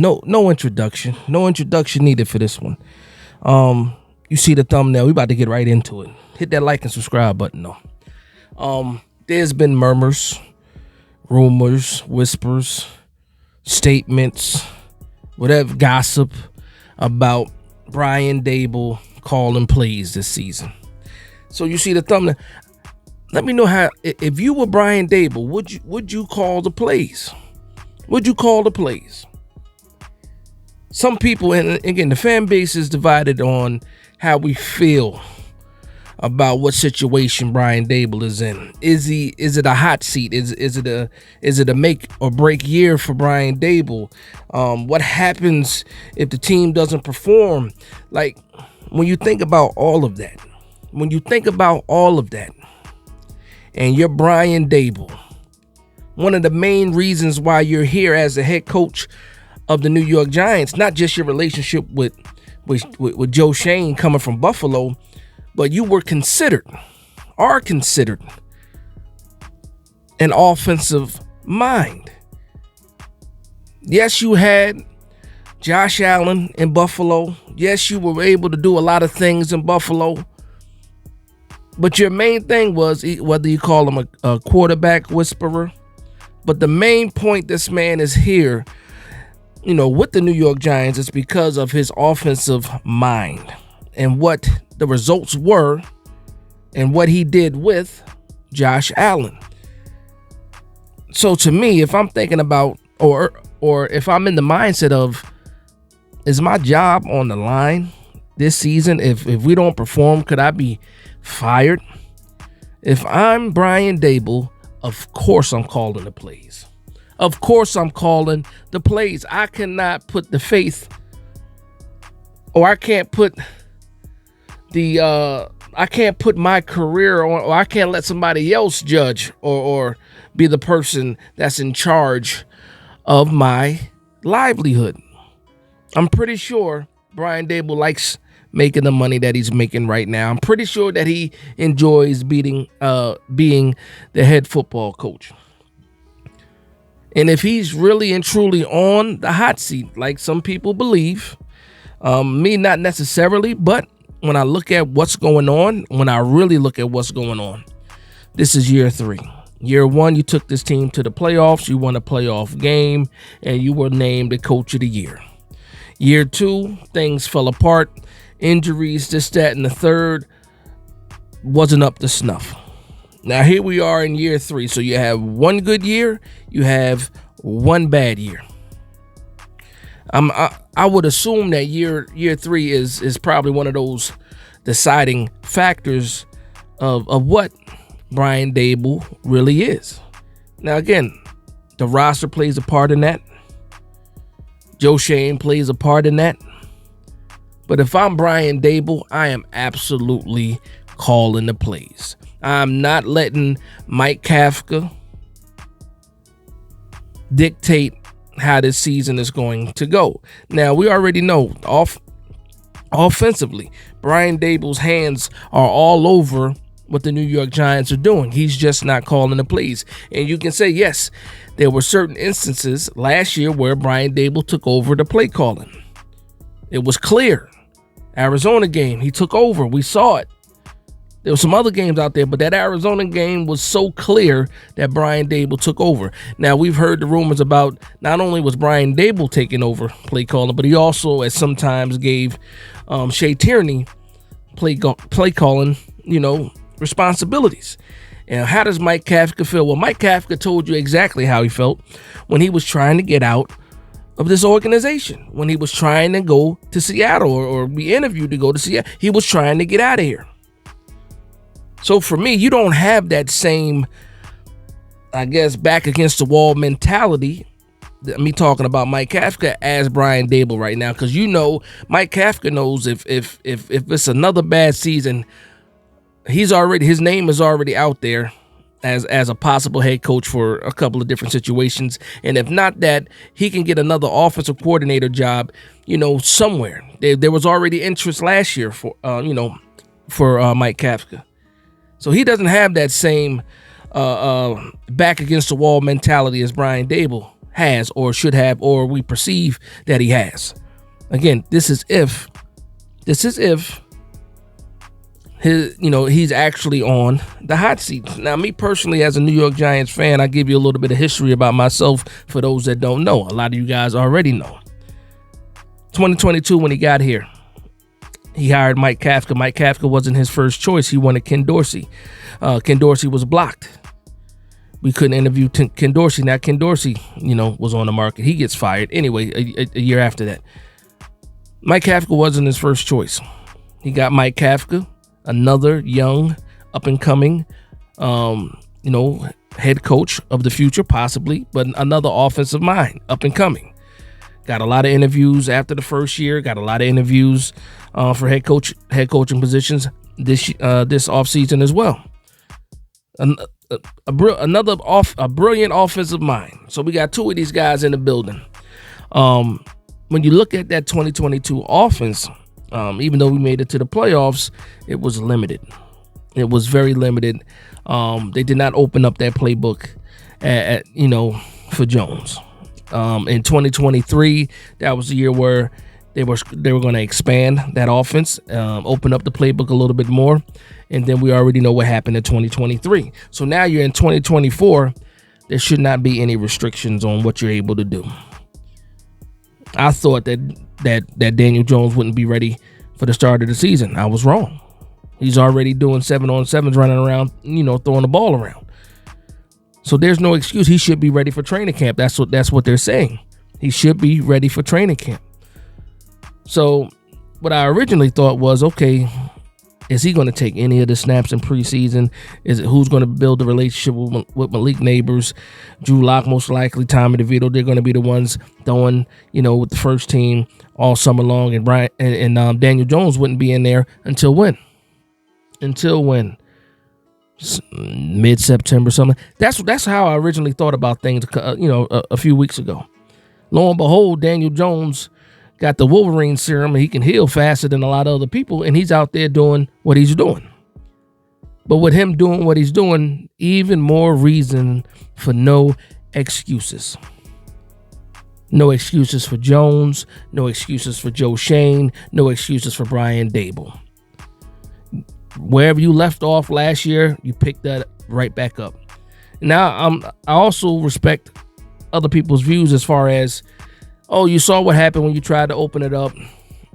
no introduction. No introduction needed for this one. You see the thumbnail. We about to get right into it. Hit that like and subscribe button though. There's been murmurs, rumors, whispers, statements, whatever, gossip about Brian Daboll calling plays this season. So you see the thumbnail. Let me know how, if you were Brian Daboll, would you call the plays? Would you call the plays? Some people, and again, the fan base is divided on how we feel about what situation Brian Daboll is in. Is it a hot seat? Is it a make or break year for Brian Daboll? What happens if the team doesn't perform? Like, when you think about all of that, and you're Brian Daboll, one of the main reasons why you're here as the head coach of the New York Giants, not just your relationship with Joe Schoen coming from Buffalo, but you are considered an offensive mind. Yes, you had Josh Allen in Buffalo. Yes, you were able to do a lot of things in Buffalo. But your main thing was, whether you call him a quarterback whisperer, but the main point this man is here, with the New York Giants, is because of his offensive mind and what the results were and what he did with Josh Allen. So to me, if I'm thinking about, or if I'm in the mindset of, is my job on the line this season? If we don't perform, could I be fired? If I'm Brian Daboll, of course I'm calling the plays. Of course I'm calling the plays. I cannot put the faith, or I can't put my career on, or I can't let somebody else judge or be the person that's in charge of my livelihood. I'm pretty sure Brian Daboll likes making the money that he's making right now. I'm pretty sure that he enjoys being the head football coach. And if he's really and truly on the hot seat, like some people believe, me not necessarily, but when I look at what's going on, this is year 3. Year 1, you took this team to the playoffs, you won a playoff game, and you were named the coach of the year. Year 2, things fell apart, injuries, this, that, and the third wasn't up to snuff. Now here we are in year 3. So you have one good year, you have one bad year. I would assume that year 3 is probably one of those deciding factors of what Brian Daboll really is. Now again, the roster plays a part in that. Joe Schoen plays a part in that. But if I'm Brian Daboll, I am absolutely calling the plays. I'm not letting Mike Kafka dictate how this season is going to go. Now, we already know offensively, Brian Daboll's hands are all over what the New York Giants are doing. He's just not calling the plays. And you can say, yes, there were certain instances last year where Brian Daboll took over the play calling. It was clear. Arizona game, he took over. We saw it. There were some other games out there, but that Arizona game was so clear that Brian Daboll took over. Now, we've heard the rumors about not only was Brian Daboll taking over play calling, but he also at sometimes gave Shea Tierney play calling, responsibilities. And how does Mike Kafka feel? Well, Mike Kafka told you exactly how he felt when he was trying to get out of this organization, when he was trying to go to Seattle or be interviewed to go to Seattle. He was trying to get out of here. So for me, you don't have that same, I guess, back against the wall mentality, me talking about Mike Kafka, as Brian Daboll right now, because Mike Kafka knows if it's another bad season, his name is already out there as a possible head coach for a couple of different situations. And if not that, he can get another offensive coordinator job, somewhere. There was already interest last year for Mike Kafka. So he doesn't have that same back against the wall mentality as Brian Daboll has or should have, or we perceive that he has. Again, this is if he's actually on the hot seat. Now, me personally, as a New York Giants fan, I give you a little bit of history about myself for those that don't know. A lot of you guys already know. 2022, when he got here, he hired Mike Kafka. Mike Kafka wasn't his first choice. He wanted Ken Dorsey. Ken Dorsey was blocked. We couldn't interview Ken Dorsey. Now, Ken Dorsey, was on the market. He gets fired. Anyway, a year after that. Mike Kafka wasn't his first choice. He got Mike Kafka, another young, up-and-coming, head coach of the future, possibly, but another offensive mind, up-and-coming. Got a lot of interviews after the first year. Got a lot of interviews for head coaching positions this offseason as well. A brilliant offensive mind. So we got two of these guys in the building. When you look at that 2022 offense, even though we made it to the playoffs, it was limited. It was very limited. They did not open up that playbook for Jones. In 2023, that was the year where they were going to expand that offense, open up the playbook a little bit more, and then we already know what happened in 2023. So now you're in 2024. There should not be any restrictions on what you're able to do. I thought that Daniel Jones wouldn't be ready for the start of the season. I was wrong. He's already doing 7-on-7s, running around, throwing the ball around. So there's no excuse. He should be ready for training camp. That's what they're saying. He should be ready for training camp. So what I originally thought was, okay, is he going to take any of the snaps in preseason? Is it who's going to build the relationship with Malik Neighbors, Drew Lock, most likely Tommy DeVito? They're going to be the ones throwing, with the first team all summer long, and Daniel Jones wouldn't be in there until when? Mid-September, something. That's how I originally thought about things, a few weeks ago. Lo and behold, Daniel Jones got the Wolverine serum, and he can heal faster than a lot of other people, and he's out there doing what he's doing. But with him doing what he's doing, even more reason for no excuses. No excuses for Jones, no excuses for Joe Shane, no excuses for Brian Daboll. Wherever you left off last year, you picked that right back up. Now, I also respect other people's views as far as, oh, you saw what happened when you tried to open it up.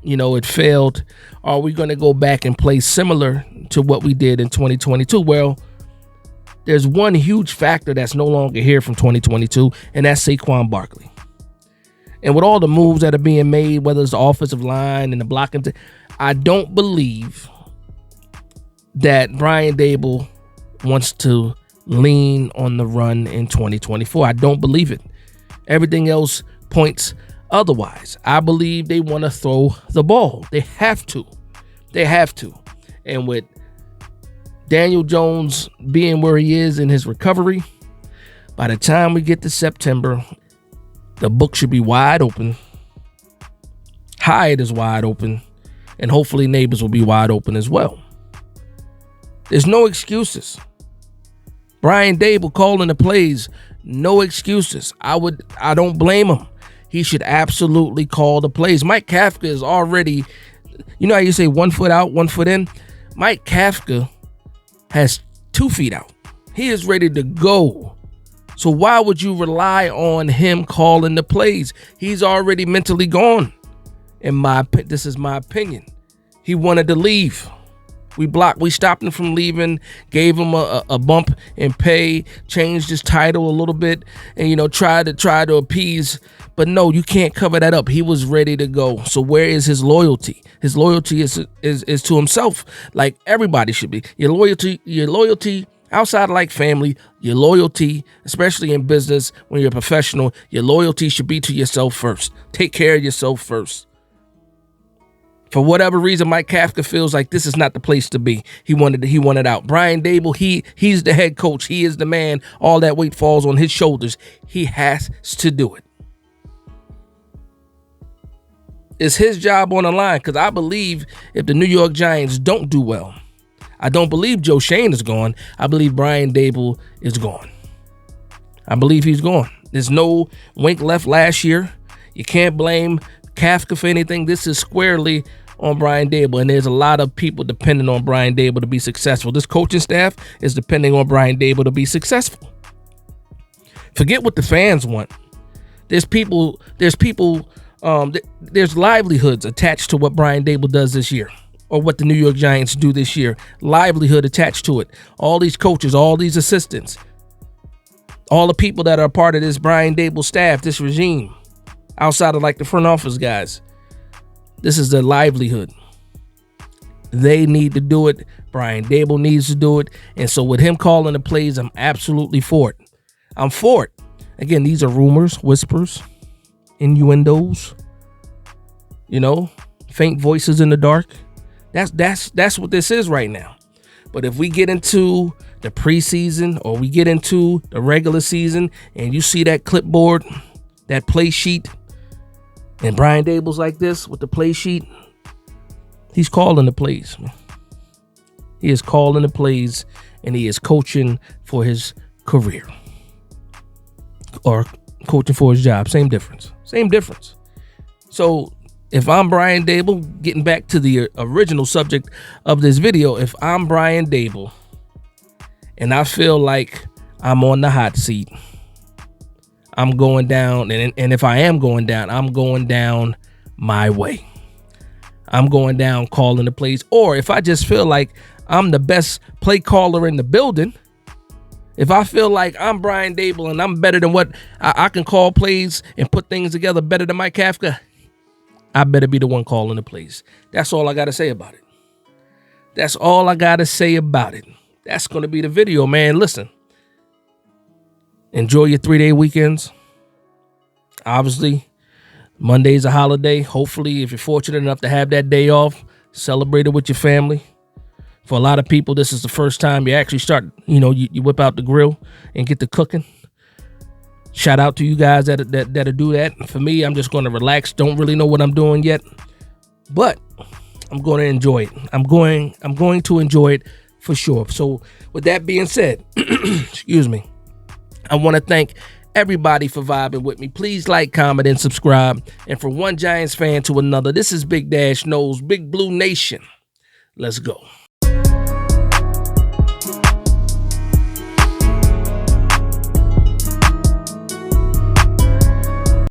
It failed. Are we going to go back and play similar to what we did in 2022? Well, there's one huge factor that's no longer here from 2022, and that's Saquon Barkley. And with all the moves that are being made, whether it's the offensive line and the blocking, I don't believe that Brian Daboll wants to lean on the run in 2024. I don't believe it. Everything else points otherwise. I believe they want to throw the ball. They have to. And with Daniel Jones being where he is in his recovery, by the time we get to September, the book should be wide open. Hyatt is wide open. And hopefully Neighbors will be wide open as well. There's no excuses. Brian Daboll calling the plays, no excuses. I don't blame him. He should absolutely call the plays. Mike Kafka is already, how you say 1 foot out, 1 foot in? Mike Kafka has 2 feet out. He is ready to go. So why would you rely on him calling the plays? He's already mentally gone. This is my opinion. He wanted to leave. We stopped him from leaving, gave him a bump in pay, changed his title a little bit, and tried to appease. But no, you can't cover that up. He was ready to go. So where is his loyalty? His loyalty is to himself, like everybody should be. Your loyalty outside of like family, your loyalty, especially in business when you're a professional, your loyalty should be to yourself first. Take care of yourself first. For whatever reason, Mike Kafka feels like this is not the place to be. He wanted out. Brian Daboll, he's the head coach. He is the man. All that weight falls on his shoulders. He has to do it. It's his job on the line, because I believe if the New York Giants don't do well, I don't believe Joe Shane is gone. I believe Brian Daboll is gone. I believe he's gone. There's no Wink left last year. You can't blame Kafka for anything. This is squarely on Brian Daboll, and there's a lot of people depending on Brian Daboll to be successful. This coaching staff is depending on Brian Daboll to be successful. Forget what the fans want. There's livelihoods attached to what Brian Daboll does this year, or what the New York Giants do this year. Livelihood attached to it. All these coaches, all these assistants, all the people that are a part of this Brian Daboll staff, this regime, outside of like the front office guys. This is their livelihood. They need to do it. Brian Daboll needs to do it. And so with him calling the plays, I'm absolutely for it. I'm for it. Again, these are rumors, whispers, innuendos, faint voices in the dark. That's what this is right now. But if we get into the preseason or we get into the regular season and you see that clipboard, that play sheet, and Brian Daboll's like this with the play sheet, he's calling the plays. He is calling the plays, and he is coaching for his career. Or coaching for his job. Same difference. So if I'm Brian Daboll, getting back to the original subject of this video, if I'm Brian Daboll and I feel like I'm on the hot seat, I'm going down, and if I am going down, I'm going down my way. I'm going down calling the plays. Or if I just feel like I'm the best play caller in the building, if I feel like I'm Brian Daboll and I'm better than what I can call plays and put things together better than Mike Kafka, I better be the one calling the plays. That's all I got to say about it. That's all I got to say about it. That's going to be the video, man. Listen. Enjoy your 3-day weekends. Obviously, Monday's a holiday. Hopefully, if you're fortunate enough to have that day off, celebrate it with your family. For a lot of people, this is the first time you actually start, you whip out the grill and get to cooking. Shout out to you guys that'll do that. For me, I'm just going to relax. Don't really know what I'm doing yet, but I'm going to enjoy it. I'm going to enjoy it for sure. So with that being said, excuse me, I want to thank everybody for vibing with me. Please like, comment, and subscribe. And from one Giants fan to another, this is Big Dash Knows, Big Blue Nation. Let's go.